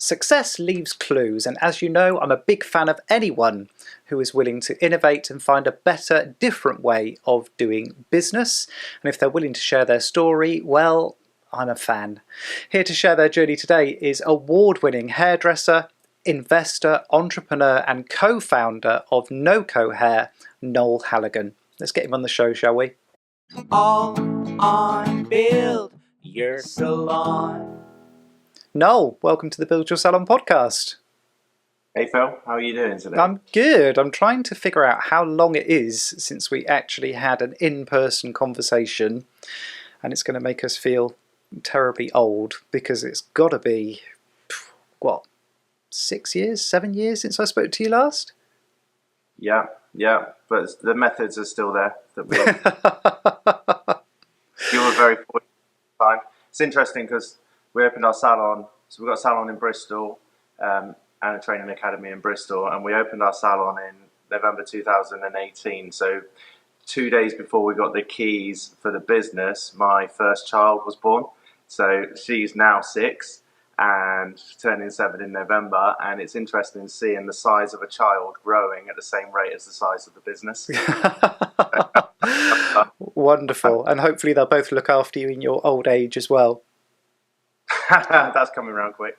Success leaves clues, and as you know, I'm a big fan of anyone who is willing to innovate and find a better, different way of doing business. And if they're willing to share their story, well, I'm a fan. Here to share their journey today is award-winning hairdresser, investor, entrepreneur and co-founder of NoCo Hair, Noel Halligan. Let's get him on the show, shall we? All on Build Your Salon. Noel, welcome to the Build Your Salon podcast. Hey Phil, how are you doing today? I'm good. I'm trying to figure out how long it is since we actually had an in-person conversation, and it's going to make us feel terribly old because it's got to be, 6 years, 7 years since I spoke to you last? Yeah, but the methods are still there. You were very fortunate at the time. It's interesting because we opened our salon, so we've got a salon in Bristol and a training academy in Bristol, and we opened our salon in November 2018. So 2 days before we got the keys for the business, my first child was born. So she's now 6 and turning 7 in November, and it's interesting seeing the size of a child growing at the same rate as the size of the business. Wonderful. And hopefully they'll both look after you in your old age as well. That's coming around quick.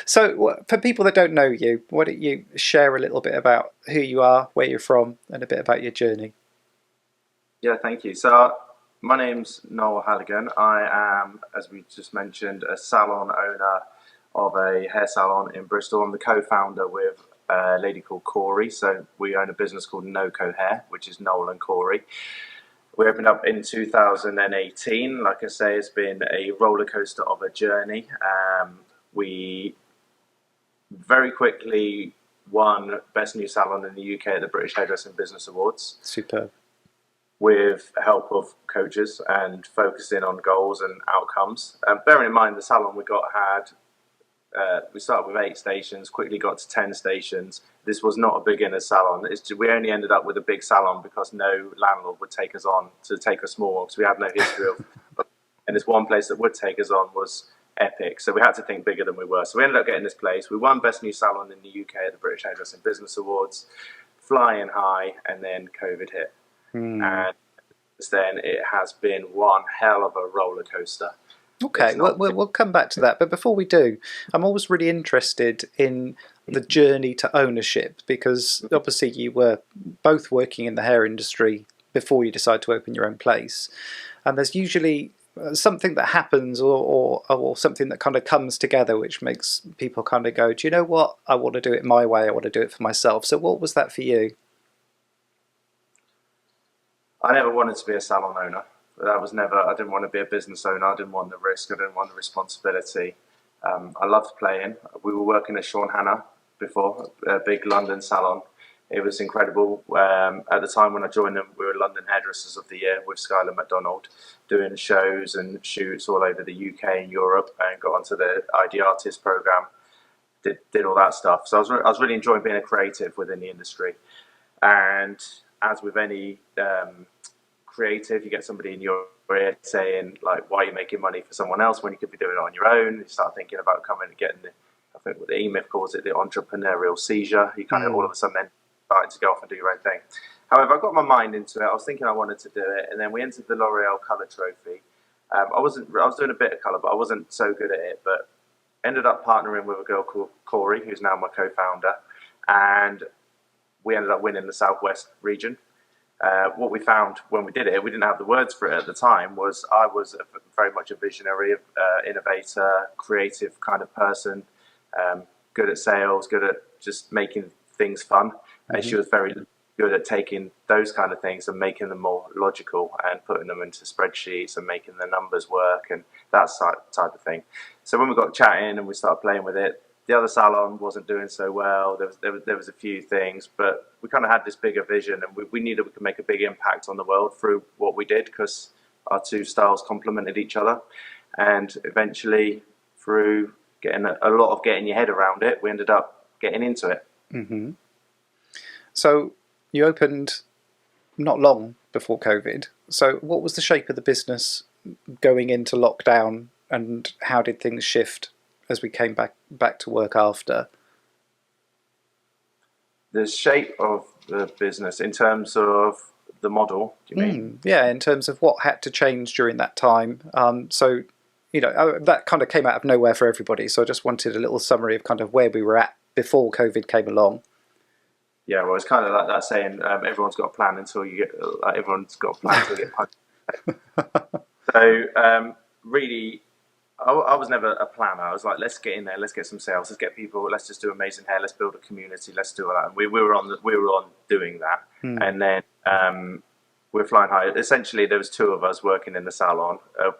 So for people that don't know you, why don't you share a little bit about who you are, where you're from, and a bit about your journey? Yeah, thank you. So my name's Noel Halligan. I am, as we just mentioned, a salon owner of a hair salon in Bristol. I'm the co-founder with a lady called Corey. So we own a business called NoCo Hair, which is Noel and Corey. We opened up in 2018. Like I say, it's been a roller coaster of a journey. We very quickly won Best New Salon in the UK at the British Hairdressing Business Awards. Superb. With help of coaches and focusing on goals and outcomes. Bearing in mind the salon we started with 8 stations, quickly got to 10 stations. This was not a beginner salon. We only ended up with a big salon because no landlord would take us on to take a small one because we had no history of. And this one place that would take us on was epic. So we had to think bigger than we were. So we ended up getting this place. We won Best New Salon in the UK at the British Hairdressing Business Awards, flying high, and then COVID hit. And since then it has been one hell of a roller coaster. Okay, we'll come back to that. But before we do, I'm always really interested in the journey to ownership, because obviously you were both working in the hair industry before you decide to open your own place. And there's usually something that happens or something that kind of comes together which makes people kind of go, do you know what? I want to do it my way. I want to do it for myself. So what was that for you? I never wanted to be a salon owner. I didn't want to be a business owner. I didn't want the risk. I didn't want the responsibility. I loved playing. We were working at Sean Hannah before, a big London salon. It was incredible. At the time when I joined them, we were London Hairdressers of the Year with Skylar McDonald, doing shows and shoots all over the UK and Europe, and got onto the ID Artist program. Did all that stuff. So I was really enjoying being a creative within the industry. And as with any creative, you get somebody in your ear saying, like, why are you making money for someone else when you could be doing it on your own? You start thinking about coming and getting I think what the E-Myth calls it, the entrepreneurial seizure. You kind of all of a sudden then starting to go off and do your own thing. However, I got my mind into it. I was thinking I wanted to do it, and then we entered the L'Oreal Colour Trophy. I was doing a bit of colour, but I wasn't so good at it. But ended up partnering with a girl called Corey, who's now my co-founder, and we ended up winning the Southwest region. What we found when we did it, we didn't have the words for it at the time, was I was very much a visionary, innovator, creative kind of person, good at sales, good at just making things fun. And she was very good at taking those kind of things and making them more logical and putting them into spreadsheets and making the numbers work and that type of thing. So when we got chatting and we started playing with it, the other salon wasn't doing so well. There was a few things, but we kind of had this bigger vision, and we knew that we could make a big impact on the world through what we did, because our two styles complemented each other. And eventually, through getting a lot of getting your head around it, we ended up getting into it. Mm-hmm. So you opened not long before COVID. So what was the shape of the business going into lockdown, and how did things shift as we came back to work after? The shape of the business in terms of the model, do you mean? Yeah, in terms of what had to change during that time. So, that kind of came out of nowhere for everybody. So I just wanted a little summary of kind of where we were at before COVID came along. Yeah, well, it's kind of like that saying, everyone's got a plan until you get, everyone's got a plan until you get punched. So, really, I was never a planner. I was like, let's get in there, let's get some sales, let's get people, let's just do amazing hair, let's build a community, let's do all that. And we were on doing that, and then we're flying high. Essentially, there was two of us working in the salon. Have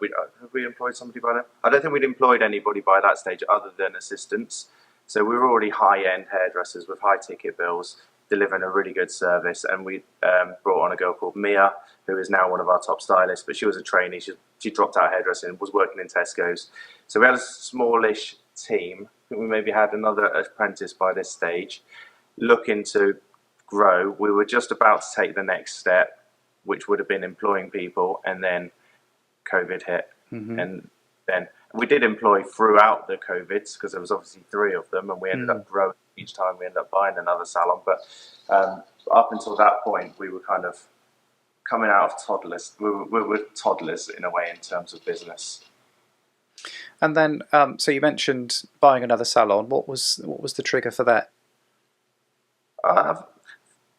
we employed somebody by then? I don't think we'd employed anybody by that stage other than assistants. So we were already high-end hairdressers with high ticket bills, delivering a really good service. And we brought on a girl called Mia, who is now one of our top stylists, but she was a trainee. She dropped out of hairdressing and was working in Tesco's. So we had a smallish team. I think we maybe had another apprentice by this stage, looking to grow. We were just about to take the next step, which would have been employing people, and then COVID hit. And then we did employ throughout the COVIDs, because there was obviously 3 of them, and we ended up growing each time we ended up buying another salon. But up until that point, we were kind of coming out of toddlers. We were toddlers in a way in terms of business. And then, so you mentioned buying another salon. What was the trigger for that?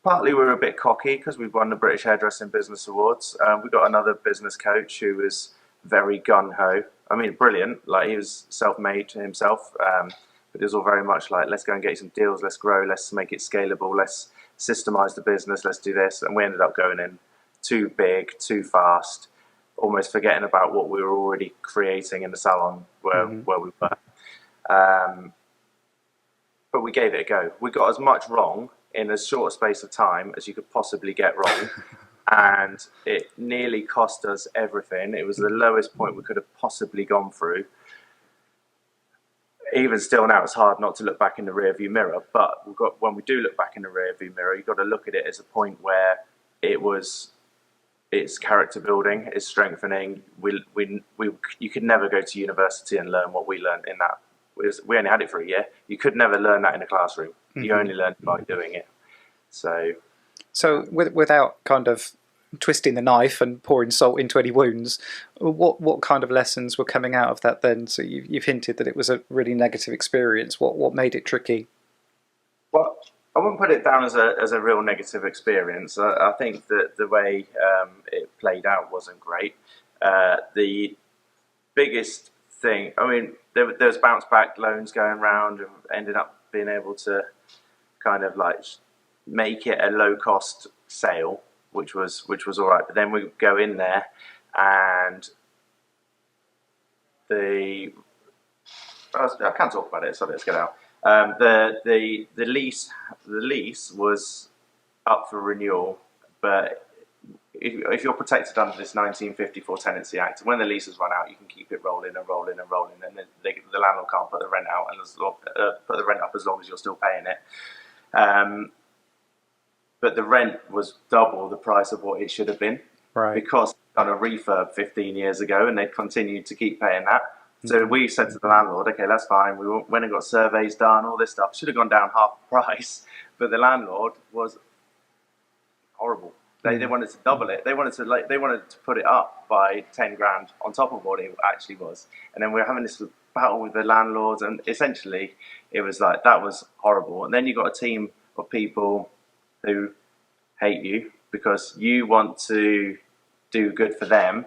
Partly we were a bit cocky because we've won the British Hairdressing Business Awards. We got another business coach who was very gung-ho. I mean, brilliant. Like, he was self-made himself, but it was all very much like, let's go and get some deals, let's grow, let's make it scalable, let's systemize the business, let's do this. And we ended up going in too big, too fast, almost forgetting about what we were already creating in the salon where we were. But we gave it a go. We got as much wrong in as short a space of time as you could possibly get wrong. And it nearly cost us everything. It was the lowest point we could have possibly gone through. Even still now, it's hard not to look back in the rearview mirror. But when we do look back in the rearview mirror, you've got to look at it as a point where it's character building, it's strengthening. You could never go to university and learn what we learned in that. We only had it for a year. You could never learn that in a classroom. You only learn by doing it. So without kind of twisting the knife and pouring salt into any wounds, what kind of lessons were coming out of that then? So you've hinted that it was a really negative experience. What made it tricky? Well, I wouldn't put it down as a real negative experience. I think that the way it played out wasn't great. The biggest thing, I mean, there's bounce back loans going around, and ended up being able to kind of like make it a low cost sale, which was all right. But then we go in there, and I can't talk about it, so let's get out. The lease was up for renewal, but if you're protected under this 1954 Tenancy Act, when the leases run out, you can keep it rolling and rolling and rolling, and the landlord can't put the rent out and put the rent up as long as you're still paying it. But the rent was double the price of what it should have been, right? Because done a refurb 15 years ago, and they continued to keep paying that. So we said to the landlord, okay, that's fine. We went and got surveys done, all this stuff. Should have gone down half the price, but the landlord was horrible. They wanted to double it. They wanted to put it up by 10 grand on top of what it actually was. And then we were having this battle with the landlords, and essentially it was like, that was horrible. And then you got a team of people who hate you because you want to do good for them,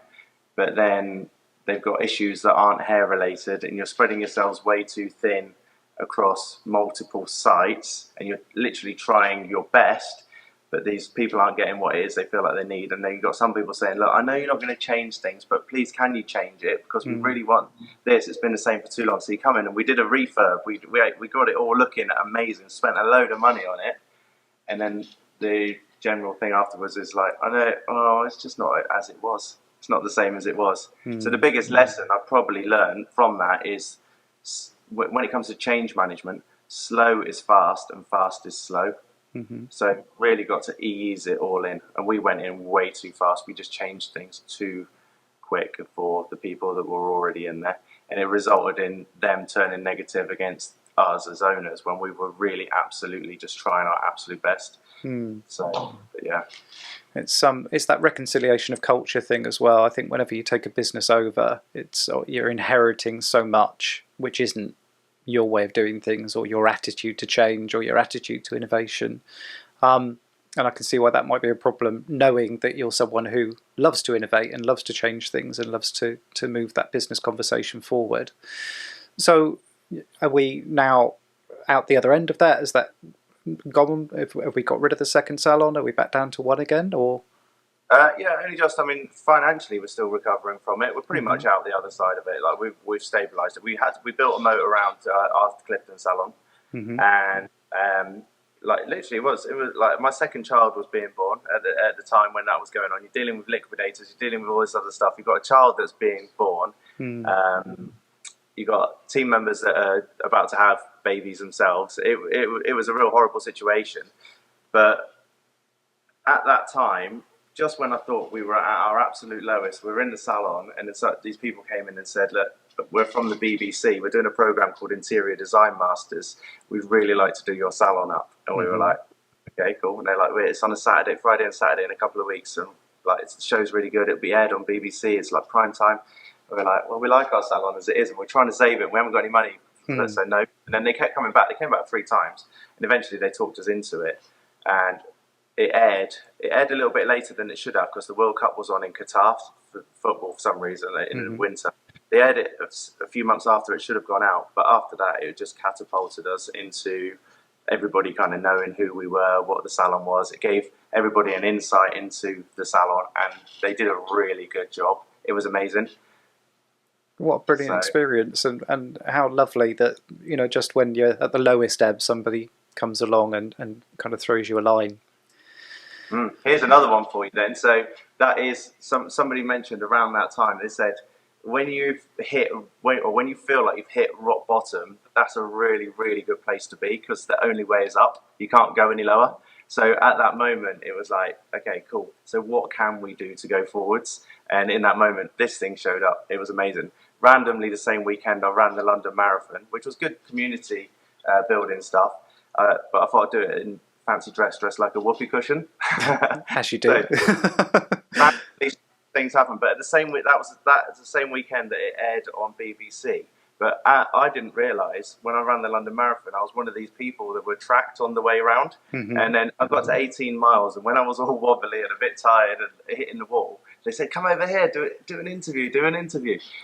but then they've got issues that aren't hair related, and you're spreading yourselves way too thin across multiple sites, and you're literally trying your best, but these people aren't getting what it is they feel like they need. And then you've got some people saying, look, I know you're not going to change things, but please can you change it, because we really want this. It's been the same for too long. So you come in, and we did a refurb. We got it all looking amazing, spent a load of money on it, and then the general thing afterwards is like, I know, it's just not as it was. It's not the same as it was. So the biggest lesson I've probably learned from that is, when it comes to change management, slow is fast and fast is slow. So really got to ease it all in. And we went in way too fast. We just changed things too quick for the people that were already in there. and it resulted in them turning negative against us as owners when we were really absolutely just trying our absolute best. So, but yeah. It's that reconciliation of culture thing as well. I think whenever you take a business over, you're inheriting so much which isn't your way of doing things, or your attitude to change, or your attitude to innovation. And I can see why that might be a problem, knowing that you're someone who loves to innovate and loves to change things and loves to move that business conversation forward. So are we now out the other end of that? Is that gone? Have we got rid of the second salon? Are we back down to one again? Or yeah, only just. I mean, financially, we're still recovering from it. We're pretty much out the other side of it. Like we've stabilised it. We built a moat around our Clifton salon, and like literally, it was like my second child was being born at the time when that was going on. You're dealing with liquidators. You're dealing with all this other stuff. You've got a child that's being born. You got team members that are about to have babies themselves. It was a real horrible situation. But at that time, just when I thought we were at our absolute lowest, we were in the salon, and these people came in and said, look, we're from the BBC. We're doing a program called Interior Design Masters. We'd really like to do your salon up. And we were like, okay, cool. And they're like, wait, it's on a Friday and Saturday in a couple of weeks. And like, the show's really good. It'll be aired on BBC. It's like prime time. We're like, well, we like our salon as it is, and we're trying to save it. We haven't got any money, so no. And then they kept coming back. They came back 3 times, and eventually they talked us into it. And it aired a little bit later than it should have, because the World Cup was on in Qatar for football for some reason in the winter. They aired it a few months after it should have gone out, but after that, it just catapulted us into everybody kind of knowing who we were, what the salon was. It gave everybody an insight into the salon, and they did a really good job. It was amazing. What a brilliant experience, and how lovely that, you know, just when you're at the lowest ebb, somebody comes along and kind of throws you a line. Here's another one for you then. So that is somebody mentioned around that time. They said when you feel like you've hit rock bottom, that's a really, really good place to be, because the only way is up. You can't go any lower. So at that moment, it was like, okay, cool. So what can we do to go forwards? And in that moment, this thing showed up. It was amazing. Randomly, the same weekend, I ran the London Marathon, which was good community building stuff. But I thought I'd do it in fancy dressed like a whoopee cushion. As you do. So, these things happen. But at the same week, that was the same weekend that it aired on BBC. But I didn't realise when I ran the London Marathon, I was one of these people that were tracked on the way around. And then I got to 18 miles, and when I was all wobbly and a bit tired and hitting the wall, they said, come over here, do an interview.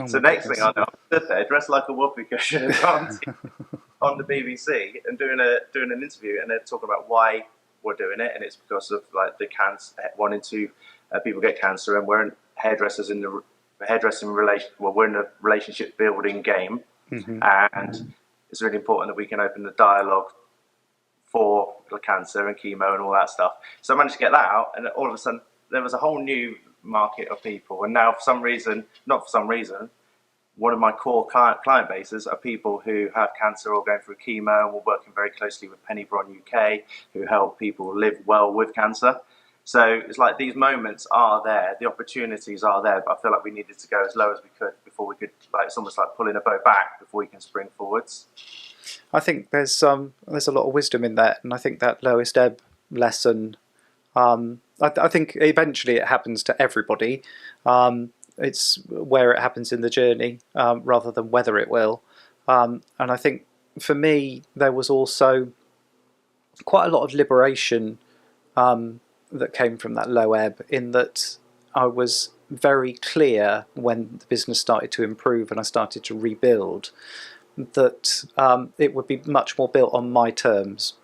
So next thing I know, I'm stood there dressed like a whoopee cushion on the BBC and doing an interview, and they're talking about why we're doing it, and it's because of like the cancer, wanting to people get cancer, and we're hairdressers in the hairdressing we're in a relationship building game, and it's really important that we can open the dialogue for the cancer and chemo and all that stuff. So I managed to get that out, and all of a sudden there was a whole new market of people. And now not for some reason, one of my core client bases are people who have cancer or going through chemo, and we're working very closely with Penny Bron UK, who help people live well with cancer. So it's like these moments are there, the opportunities are there, but I feel like we needed to go as low as we could before we could, like, it's almost like pulling a boat back before we can spring forwards. I think there's a lot of wisdom in that, and I think that lowest ebb lesson, I think eventually it happens to everybody. It's where it happens in the journey, rather than whether it will. And I think for me, there was also quite a lot of liberation that came from that low ebb, in that I was very clear when the business started to improve and I started to rebuild that it would be much more built on my terms,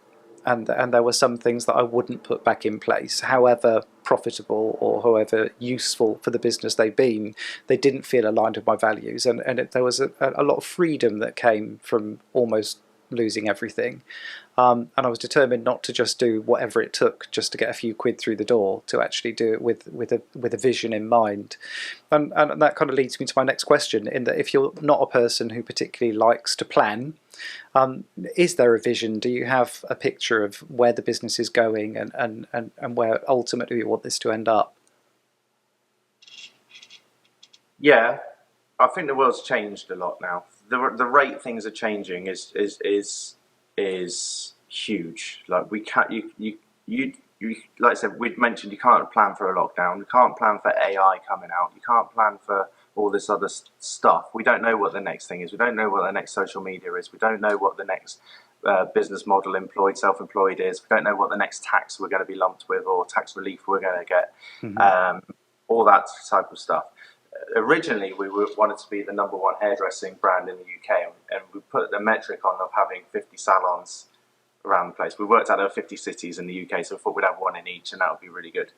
and there were some things that I wouldn't put back in place, however profitable or however useful for the business they've been. They didn't feel aligned with my values, and there was a lot of freedom that came from almost losing everything. And I was determined not to just do whatever it took just to get a few quid through the door, to actually do it with a vision in mind. And that kind of leads me to my next question, in that if you're not a person who particularly likes to plan, is there a vision? Do you have a picture of where the business is going and where ultimately you want this to end up? Yeah, I think the world's changed a lot now. The rate things are changing is huge. Like we can't you like I said, we'd mentioned you can't plan for a lockdown. You can't plan for AI coming out. You can't plan for all this other stuff. We don't know what the next thing is. We don't know what the next social media is. We don't know what the next business model, employed, self-employed is. We don't know what the next tax we're going to be lumped with or tax relief we're going to get. All that type of stuff. Originally, we wanted to be the #1 hairdressing brand in the UK, and we put the metric on of having 50 salons around the place. We worked out there 50 cities in the UK, so we thought we'd have one in each, and that would be really good.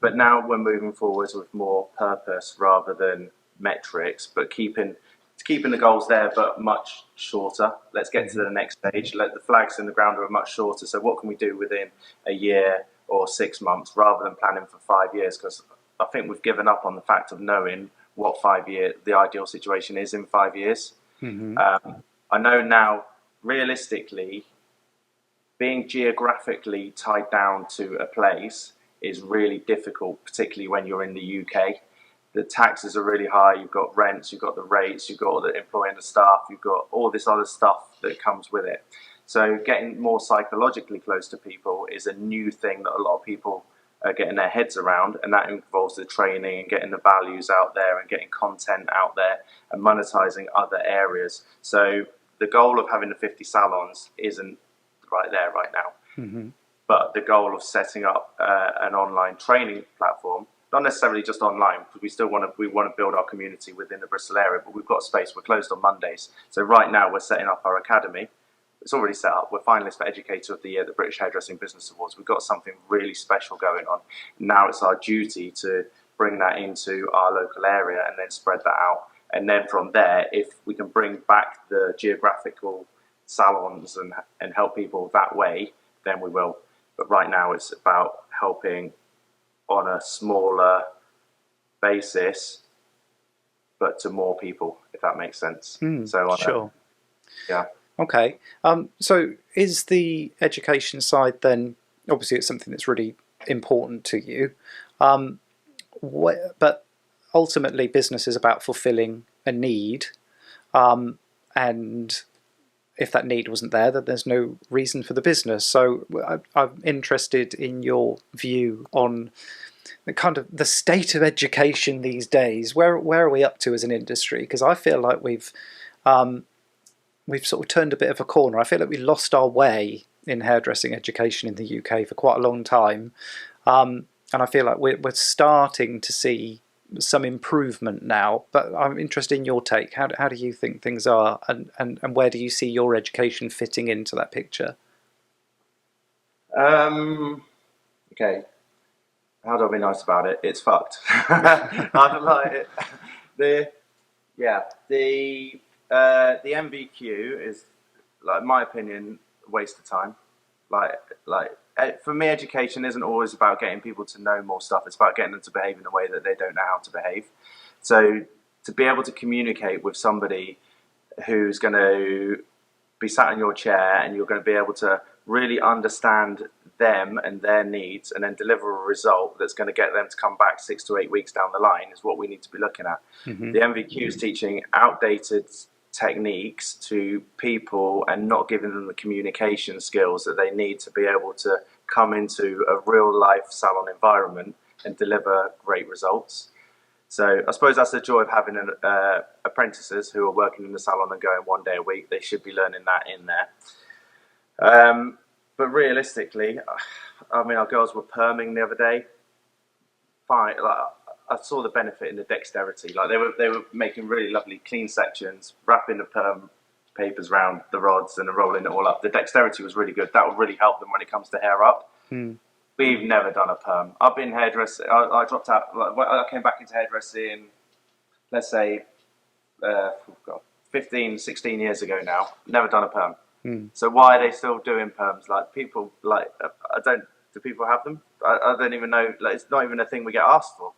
But now we're moving forwards with more purpose rather than metrics, but keeping the goals there, but much shorter. Let's get to the next stage. Let the flags in the ground are much shorter. So what can we do within a year or 6 months rather than planning for 5 years? Because I think we've given up on the fact of knowing what the ideal situation is in 5 years. I know now, realistically, being geographically tied down to a place is really difficult, particularly when you're in the UK. The taxes are really high. You've got rents, you've got the rates, you've got the employing the staff, you've got all this other stuff that comes with it. So getting more psychologically close to people is a new thing that a lot of people are getting their heads around, and that involves the training and getting the values out there and getting content out there and monetizing other areas. So the goal of having the 50 salons isn't right there right now. But the goal of setting up an online training platform, not necessarily just online, because we want to build our community within the Bristol area, but we've got space. We're closed on Mondays. So right now we're setting up our academy. It's already set up. We're finalists for Educator of the Year, the British Hairdressing Business Awards. We've got something really special going on. Now it's our duty to bring that into our local area and then spread that out. And then from there, if we can bring back the geographical salons and help people that way, then we will. But right now it's about helping on a smaller basis, but to more people, if that makes sense. Sure. Yeah. Okay. So is the education side then, obviously it's something that's really important to you, but ultimately business is about fulfilling a need, and if that need wasn't there, then there's no reason for the business. So I'm interested in your view on the kind of the state of education these days. Where are we up to as an industry? Because I feel like we've sort of turned a bit of a corner. I feel like we lost our way in hairdressing education in the UK for quite a long time, and I feel like we're starting to see some improvement now. But I'm interested in your take. How do you think things are, and where do you see your education fitting into that picture? Okay. How do I be nice about it? It's fucked. I don't like it. The NVQ is, like, in my opinion, a waste of time. For me, education isn't always about getting people to know more stuff. It's about getting them to behave in a way that they don't know how to behave. So to be able to communicate with somebody who's going to be sat in your chair and you're going to be able to really understand them and their needs and then deliver a result that's going to get them to come back 6 to 8 weeks down the line is what we need to be looking at. The NVQ is teaching outdated techniques to people and not giving them the communication skills that they need to be able to come into a real life salon environment and deliver great results. So I suppose that's the joy of having apprentices who are working in the salon and going 1 day a week. They should be learning that in there. But realistically, I mean, our girls were perming the other day. Fine, like, I saw the benefit in the dexterity. Like they were making really lovely clean sections, wrapping the perm papers around the rods and rolling it all up. The dexterity was really good. That will really help them when it comes to hair up. We've never done a perm. I've been hairdressing. I dropped out. I came back into hairdressing, let's say, 15, 16 years ago now. Never done a perm. So why are they still doing perms? Like, people, like, do people have them? I don't even know. Like, it's not even a thing we get asked for.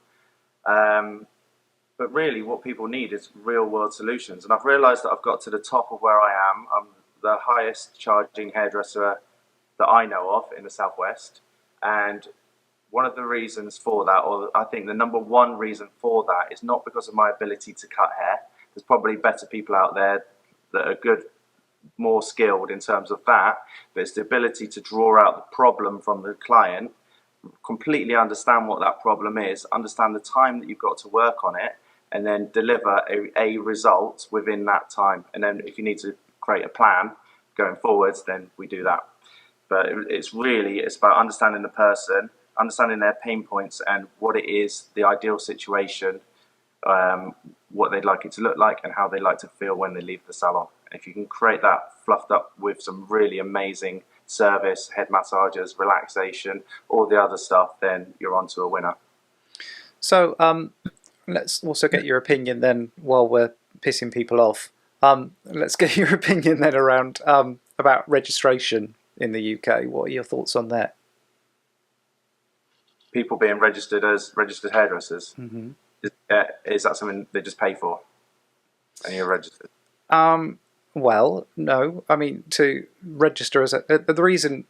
But really what people need is real world solutions. And I've realised that I've got to the top of where I am. I'm the highest charging hairdresser that I know of in the Southwest. And one of the reasons for that, or I think the number one reason for that, is not because of my ability to cut hair. There's probably better people out there that are good, more skilled in terms of that, but it's the ability to draw out the problem from the client, completely understand what that problem is, understand the time that you've got to work on it, and then deliver a result within that time. And then if you need to create a plan going forwards, then we do that. But it's about understanding the person, understanding their pain points and what it is, the ideal situation, what they'd like it to look like, and how they like to feel when they leave the salon. If you can create that fluffed up with some really amazing service, head massages, relaxation, all the other stuff, then you're on to a winner. So let's also get your opinion then, while we're pissing people off. Let's get your opinion then around about registration in the UK. What are your thoughts on that? People being registered as registered hairdressers. Mm-hmm. Is that something they just pay for and you're registered? Well, no. I mean, to register as the reason...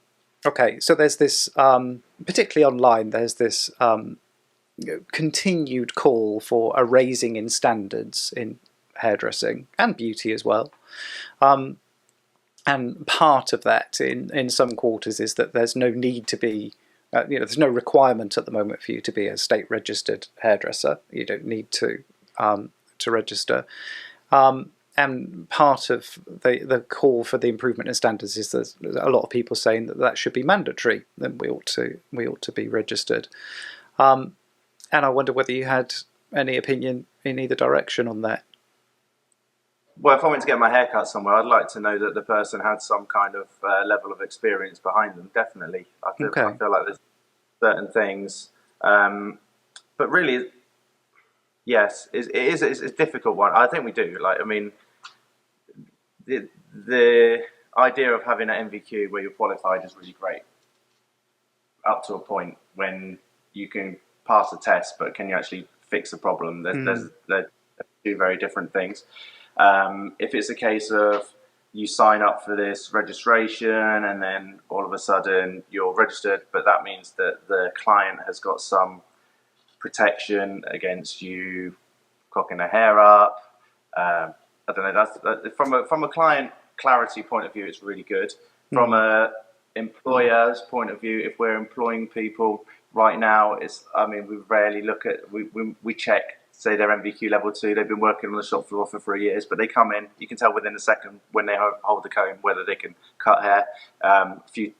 Okay, so there's this, particularly online, there's this continued call for a raising in standards in hairdressing and beauty as well. And part of that in some quarters is that there's no need to be, there's no requirement at the moment for you to be a state registered hairdresser. You don't need to register. And part of the call for the improvement in standards is there's a lot of people saying that should be mandatory, and we ought to be registered. And I wonder whether you had any opinion in either direction on that. Well, if I went to get my hair cut somewhere, I'd like to know that the person had some kind of level of experience behind them, definitely. I feel like there's certain things. But really, yes, it's a difficult one. I think we do. The idea of having an NVQ where you're qualified is really great. Up to a point when you can pass a test, but can you actually fix the problem? There's two very different things. If it's a case of you sign up for this registration and then all of a sudden you're registered, but that means that the client has got some protection against you cocking their hair up. I don't know. That's from a client clarity point of view, it's really good. From a employer's point of view, if we're employing people right now, we rarely look at, we check, say they're NVQ level 2, they've been working on the shop floor for 3 years, but they come in, you can tell within a second when they hold the comb whether they can cut hair. A few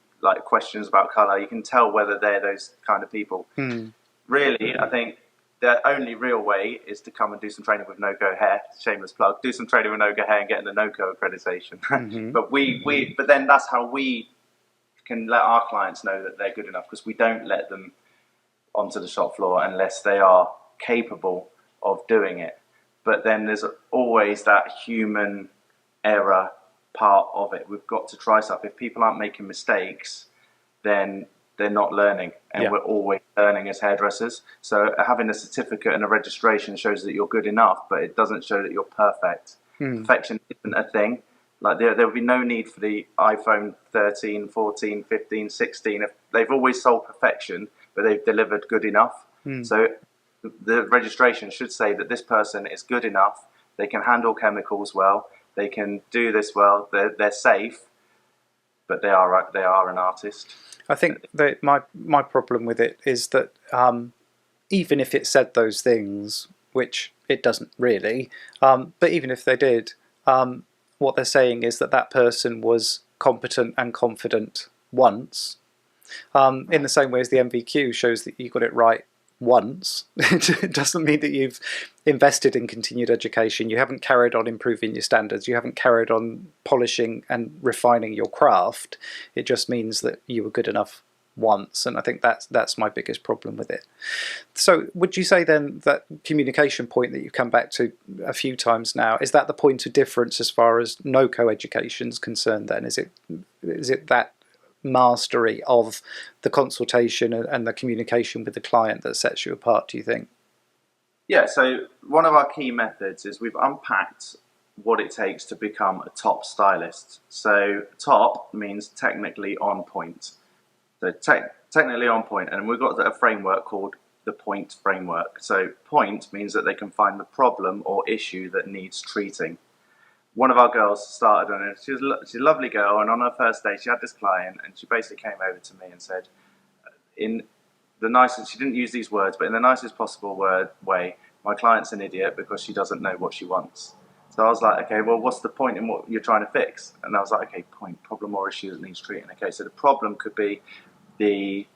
questions about colour, you can tell whether they're those kind of people. Really, I think the only real way is to come and do some training with No-Go Hair. Shameless plug. Do some training with No-Go Hair and get the No-Go accreditation. But then that's how we can let our clients know that they're good enough, because we don't let them onto the shop floor unless they are capable of doing it. But then there's always that human error part of it. We've got to try stuff. If people aren't making mistakes, then they're not learning, and we're always learning as hairdressers. So having a certificate and a registration shows that you're good enough, but it doesn't show that you're perfect. Perfection isn't a thing. There will be no need for the iPhone 13, 14, 15, 16. If they've always sold perfection, but they've delivered good enough. So the registration should say that this person is good enough, they can handle chemicals well, they can do this well, they're safe, but they are an artist. I think that my problem with it is that even if it said those things, which it doesn't really, but even if they did, what they're saying is that person was competent and confident once, in the same way as the NVQ shows that you got it right once. It doesn't mean that you've invested in continued education, you haven't carried on improving your standards, you haven't carried on polishing and refining your craft. It just means that you were good enough once, and I think that's my biggest problem with it. So would you say then that communication point that you've come back to a few times now, is that the point of difference as far as no-co education is concerned then? Is it that mastery of the consultation and the communication with the client that sets you apart, do you think? Yeah, so one of our key methods is we've unpacked what it takes to become a top stylist. So top means technically on point. So technically on point, and we've got a framework called the point framework. So point means that they can find the problem or issue that needs treating. One of our girls started on it. She's a lovely girl, and on her first day she had this client, and she basically came over to me and said, in the nicest, she didn't use these words, but in the nicest possible way, my client's an idiot because she doesn't know what she wants. So I was like, okay, well, what's the point in what you're trying to fix? And I was like, okay, point, problem or issue that needs treating. Okay, so the problem could be the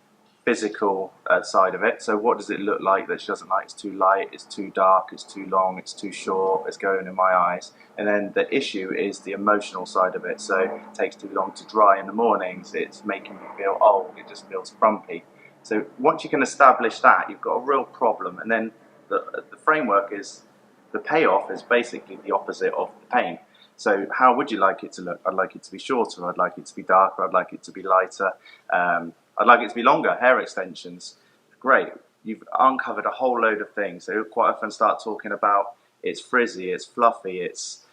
physical side of it. So what does it look like that she doesn't like? It's too light, it's too dark, it's too long, it's too short, it's going in my eyes. And then the issue is the emotional side of it. So it takes too long to dry in the mornings, it's making me feel old, it just feels frumpy. So once you can establish that, you've got a real problem. And then the framework is, the payoff is basically the opposite of the pain. So how would you like it to look? I'd like it to be shorter, I'd like it to be darker, I'd like it to be lighter, I'd like it to be longer, hair extensions. Great, you've uncovered a whole load of things. So you quite often start talking about it's frizzy, it's fluffy, it's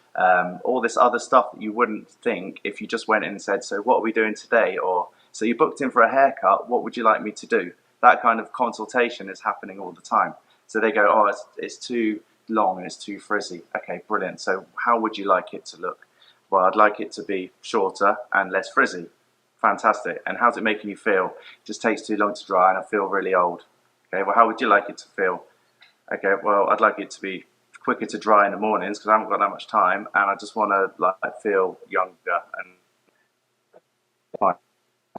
all this other stuff that you wouldn't think if you just went in and said, so what are we doing today? Or, so you booked in for a haircut, what would you like me to do? That kind of consultation is happening all the time. So they go, oh, it's too long and it's too frizzy. Okay, brilliant. So how would you like it to look? Well, I'd like it to be shorter and less frizzy. Fantastic. And how's it making you feel? It just takes too long to dry and I feel really old. Okay, well, how would you like it to feel? Okay, well, I'd like it to be quicker to dry in the mornings because I haven't got that much time and I just want to feel younger and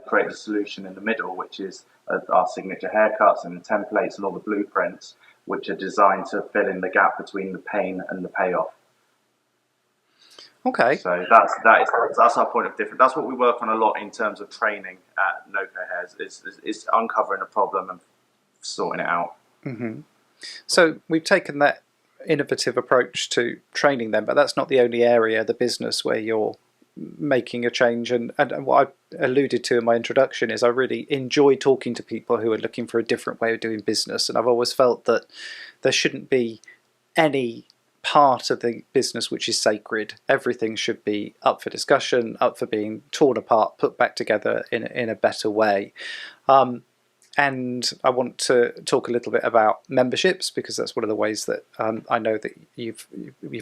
create a solution in the middle, which is our signature haircuts and the templates and all the blueprints, which are designed to fill in the gap between the pain and the payoff. Okay. So that's our point of difference. That's what we work on a lot in terms of training at NoCo Hairs, is uncovering a problem and sorting it out. Mm-hmm. So we've taken that innovative approach to training them, but that's not the only area of the business where you're making a change. And what I alluded to in my introduction is I really enjoy talking to people who are looking for a different way of doing business. And I've always felt that there shouldn't be any part of the business which is sacred. Everything should be up for discussion, up for being torn apart, put back together in a better way. And I want to talk a little bit about memberships because that's one of the ways that I know that you've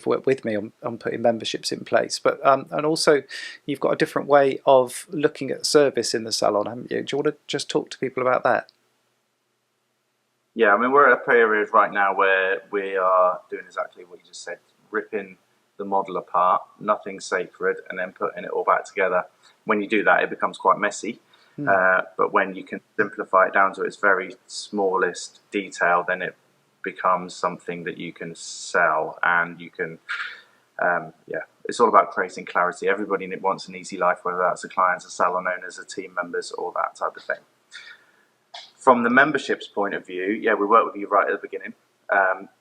worked with me on putting memberships in place. But and also you've got a different way of looking at service in the salon, haven't you? Do you want to just talk to people about that? Yeah, I mean, we're at a period right now where we are doing exactly what you just said, ripping the model apart, nothing sacred, and then putting it all back together. When you do that, it becomes quite messy. But when you can simplify it down to its very smallest detail, then it becomes something that you can sell and you can, it's all about creating clarity. Everybody wants an easy life, whether that's the clients, the salon owners, the team members, all that type of thing. From the memberships point of view, yeah, we worked with you right at the beginning.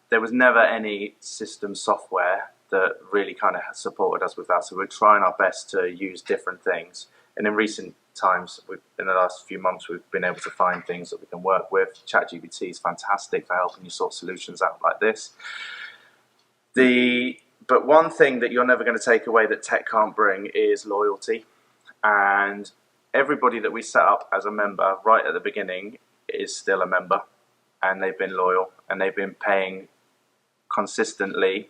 There was never any system software that really kind of supported us with that. So we're trying our best to use different things. And in recent times, in the last few months, we've been able to find things that we can work with. ChatGPT is fantastic for helping you sort solutions out like this. But one thing that you're never going to take away that tech can't bring is loyalty. And everybody that we set up as a member right at the beginning is still a member, and they've been loyal and they've been paying consistently,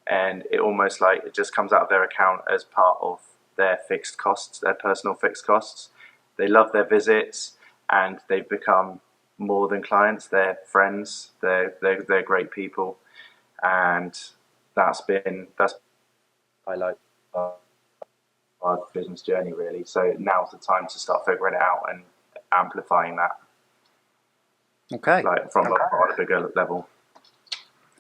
and it almost like it just comes out of their account as part of their fixed costs, their personal fixed costs. They love their visits and they've become more than clients, they're friends, they're great people, and that's highlight our business journey really. So now's the time to start figuring it out and amplifying that. Okay. Like from on a bigger level.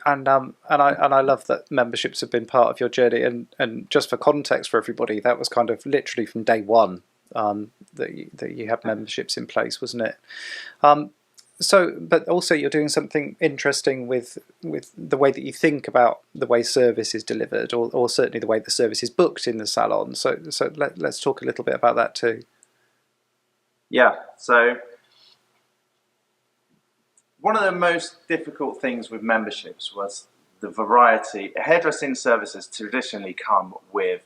And I love that memberships have been part of your journey. And just for context for everybody, that was kind of literally from day one that you had memberships in place, wasn't it? So, but also you're doing something interesting with the way that you think about the way service is delivered, or certainly the way the service is booked in the salon. So let's talk a little bit about that too. Yeah. So one of the most difficult things with memberships was the variety. Hairdressing services traditionally come with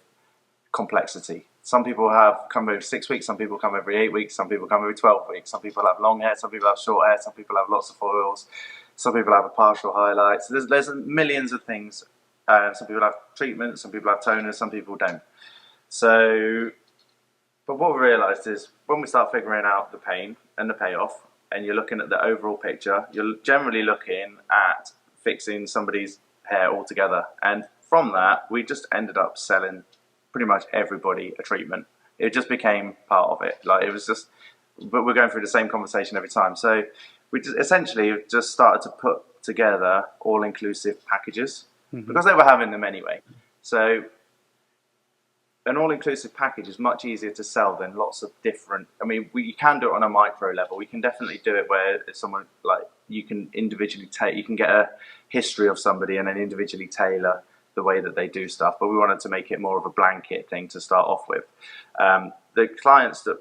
complexity some people have come every 6 weeks, some people come every 8 weeks, some people come every 12 weeks, some people have long hair, some people have short hair, some people have lots of foils, some people have a partial highlight. So there's millions of things. Some people have treatments, some people have toners, some people don't. So, but what we realised is when we start figuring out the pain and the payoff, and you're looking at the overall picture, you're generally looking at fixing somebody's hair altogether. And from that, we just ended up selling pretty much everybody a treatment. It just became part of it. Like, it was just, but we're going through the same conversation every time. So we just essentially just started to put together all-inclusive packages because they were having them anyway. So an all-inclusive package is much easier to sell than lots of different. I mean, you can do it on a micro level. We can definitely do it where if someone, like, you can individually take, you can get a history of somebody and then individually tailor the way that they do stuff. But we wanted to make it more of a blanket thing to start off with. The clients that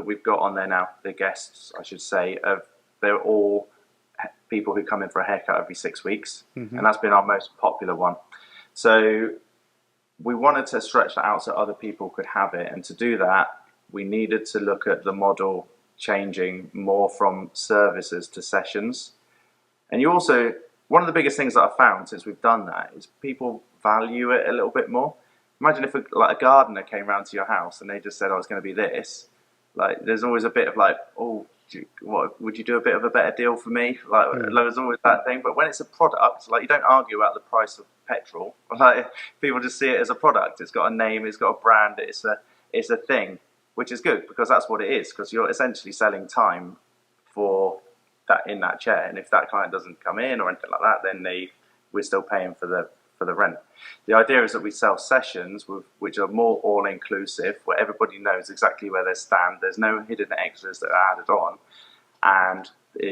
we've got on there now, the guests, I should say, they're all people who come in for a haircut every 6 weeks, and that's been our most popular one. So we wanted to stretch that out so other people could have it, and to do that, we needed to look at the model changing more from services to sessions. And you also, one of the biggest things that I've found since we've done that is people value it a little bit more. Imagine if a gardener came round to your house and they just said, "Oh, it's going to be this." Like, there's always a bit of like, "Oh, would you do a bit of a better deal for me?" Like, there's always that thing. But when it's a product, like, you don't argue about the price of petrol. Like, people just see it as a product. It's got a name, it's got a brand, it's a thing, which is good because that's what it is. Because you're essentially selling time for that in that chair, and if that client doesn't come in or anything like that, then we're still paying for the rent. The idea is that we sell sessions which are more all-inclusive, where everybody knows exactly where they stand. There's no hidden extras that are added on, and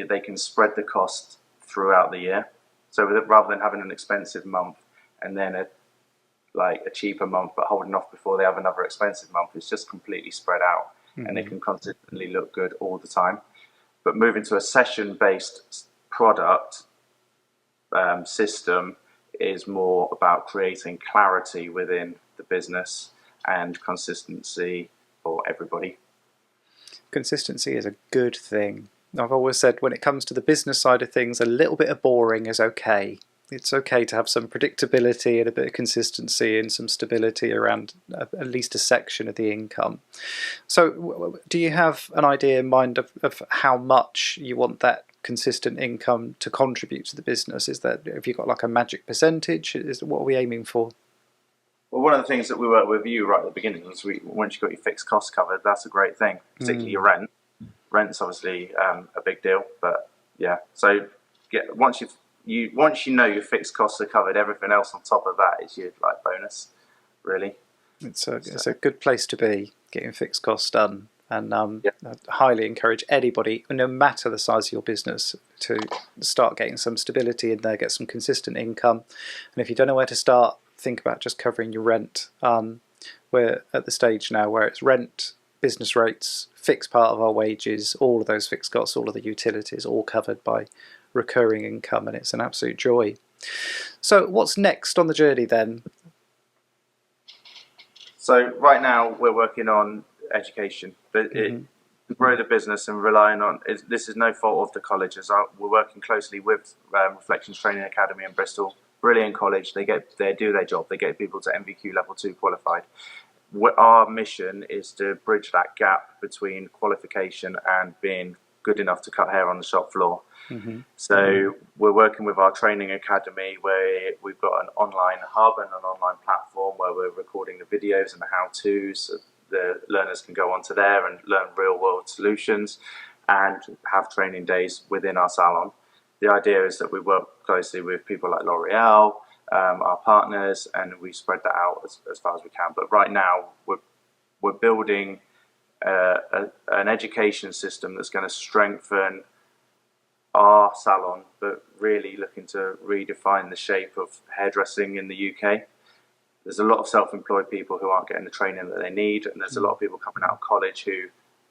they can spread the cost throughout the year. So rather than having an expensive month and then a cheaper month but holding off before they have another expensive month, it's just completely spread out, and they can consistently look good all the time. But moving to a session-based product system is more about creating clarity within the business and consistency for everybody. Consistency is a good thing. I've always said when it comes to the business side of things, a little bit of boring is okay. It's okay to have some predictability and a bit of consistency and some stability around at least a section of the income. So do you have an idea in mind of how much you want that consistent income to contribute to the business? Have you got like a magic percentage? What are we aiming for? Well, one of the things that we work with you right at the beginning is once you've got your fixed costs covered, that's a great thing, particularly your rent. Rent's obviously a big deal, but yeah. So once you know your fixed costs are covered, everything else on top of that is your bonus, really. It's a good place to be, getting fixed costs done. And I highly encourage anybody, no matter the size of your business, to start getting some stability in there, get some consistent income. And if you don't know where to start, think about just covering your rent. We're at the stage now where it's rent, business rates, fixed part of our wages, all of those fixed costs, all of the utilities, all covered by recurring income, and it's an absolute joy. So what's next on the journey then? So right now we're working on education, but to grow the business and relying on this is no fault of the colleges. We're working closely with Reflections Training Academy in Bristol. Brilliant college. They do their job. They get people to NVQ level 2 qualified. Our mission is to bridge that gap between qualification and being good enough to cut hair on the shop floor. So we're working with our training academy, where we've got an online hub and an online platform where we're recording the videos and the how-tos. So the learners can go onto there and learn real-world solutions and have training days within our salon. The idea is that we work closely with people like L'Oreal, our partners, and we spread that out as far as we can. But right now we're building an education system that's going to strengthen our salon, but really looking to redefine the shape of hairdressing in the UK. There's a lot of self-employed people who aren't getting the training that they need, and there's a lot of people coming out of college who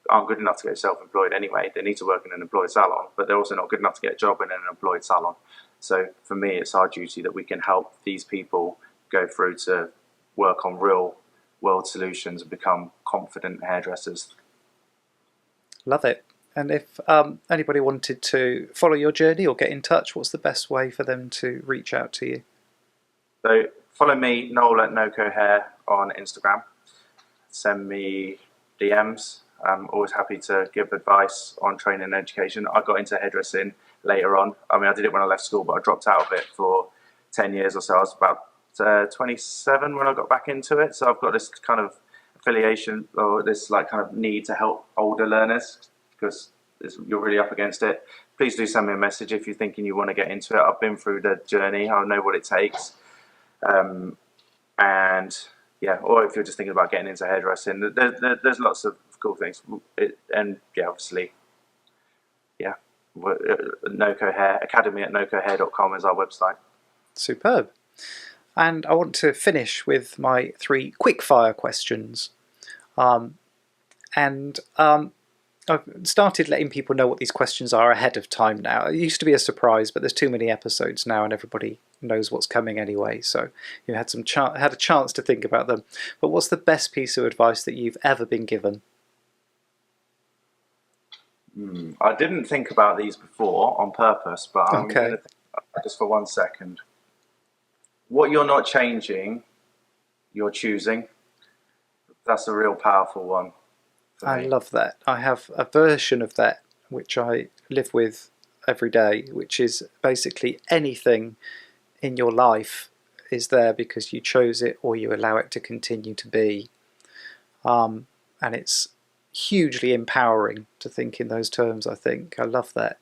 aren't good enough to get self-employed anyway. They need to work in an employed salon, but they're also not good enough to get a job in an employed salon. So for me, it's our duty that we can help these people go through to work on real world solutions and become confident hairdressers. Love it. And if anybody wanted to follow your journey or get in touch, what's the best way for them to reach out to you? So follow me, Noel at Noco Hair on Instagram. Send me DMs. I'm always happy to give advice on training and education. I got into hairdressing later on. I mean, I did it when I left school, but I dropped out of it for 10 years or so. I was about 27 when I got back into it. So I've got this kind of affiliation, or this like kind of need to help older learners, because you're really up against it. Please do send me a message if you're thinking you want to get into it. I've been through the journey. I know what it takes. And yeah, or if you're just thinking about getting into hairdressing, there's lots of cool things. And yeah, obviously, yeah, Noco Hair Academy at nocohair.com is our website. Superb. And I want to finish with my 3 quick fire questions. I've started letting people know what these questions are ahead of time now. It used to be a surprise, but there's too many episodes now and everybody knows what's coming anyway. So you had a chance to think about them. But what's the best piece of advice that you've ever been given? I didn't think about these before on purpose, but I'm Okay. going to think just for 1 second. What you're not changing, you're choosing. That's a real powerful one. I love that. I have a version of that which I live with every day, which is basically anything in your life is there because you chose it or you allow it to continue to be. And it's hugely empowering to think in those terms, I think. I love that.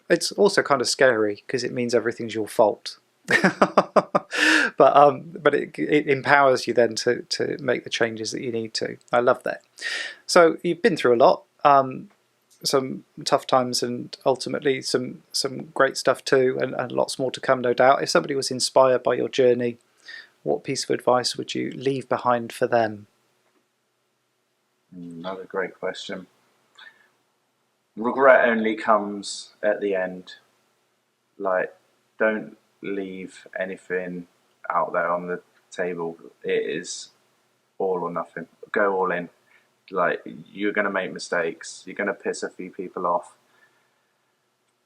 It's also kind of scary because it means everything's your fault. but it empowers you then to make the changes that you need to. I love that. So you've been through a lot, some tough times and ultimately some great stuff too, and lots more to come, no doubt. If somebody was inspired by your journey, what piece of advice would you leave behind for them? Another great question. Regret only comes at the end. Like, don't leave anything out there on the table. It is all or nothing. Go all in. Like, you're going to make mistakes. You're going to piss a few people off.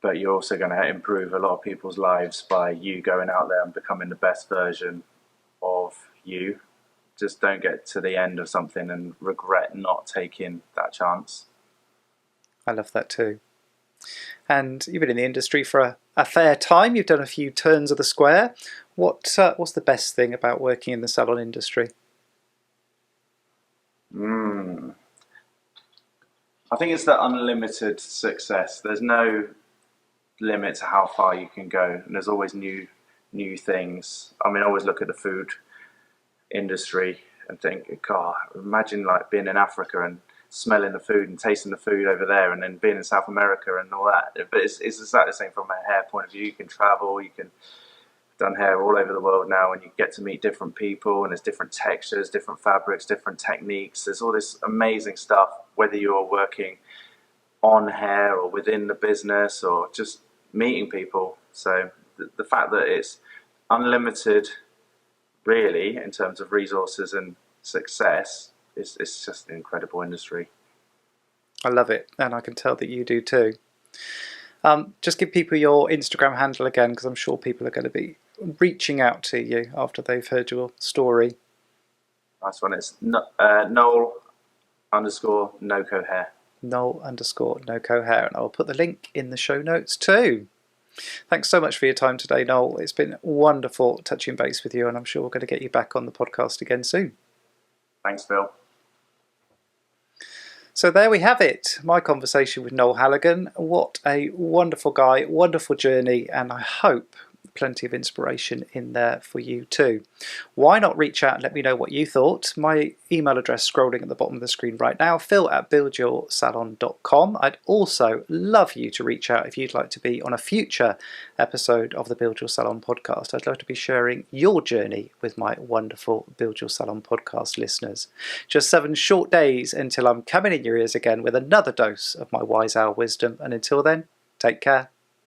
But you're also going to improve a lot of people's lives by you going out there and becoming the best version of you. Just don't get to the end of something and regret not taking that chance. I love that too. And you've been in the industry for a fair time. You've done a few turns of the square. What's the best thing about working in the salon industry? I think it's the unlimited success. There's no limit to how far you can go, and there's always new things. I mean, I always look at the food industry and think, God, imagine like being in Africa and smelling the food and tasting the food over there, and then being in South America and all that. But it's exactly the same from a hair point of view. You can travel, you can done hair all over the world now, and you get to meet different people, and there's different textures, different fabrics, different techniques. There's all this amazing stuff, whether you're working on hair or within the business or just meeting people. So the fact that it's unlimited really in terms of resources and success, it's just an incredible industry. I love it, and I can tell that you do too. Just give people your Instagram handle again, because I'm sure people are going to be reaching out to you after they've heard your story. Nice one. It's Noel_Noco Hair. Noel_Noco Hair, and I'll put the link in the show notes too. Thanks so much for your time today, Noel. It's been wonderful touching base with you, and I'm sure we're going to get you back on the podcast again soon. Thanks, Phil. So there we have it, my conversation with Noel Halligan. What a wonderful guy, wonderful journey, and I hope plenty of inspiration in there for you too. Why not reach out and let me know what you thought? My email address scrolling at the bottom of the screen right now, phil@buildyoursalon.com. I'd also love you to reach out if you'd like to be on a future episode of the Build Your Salon podcast. I'd love to be sharing your journey with my wonderful Build Your Salon podcast listeners. Just 7 short days until I'm coming in your ears again with another dose of my wise owl wisdom, and until then, take care.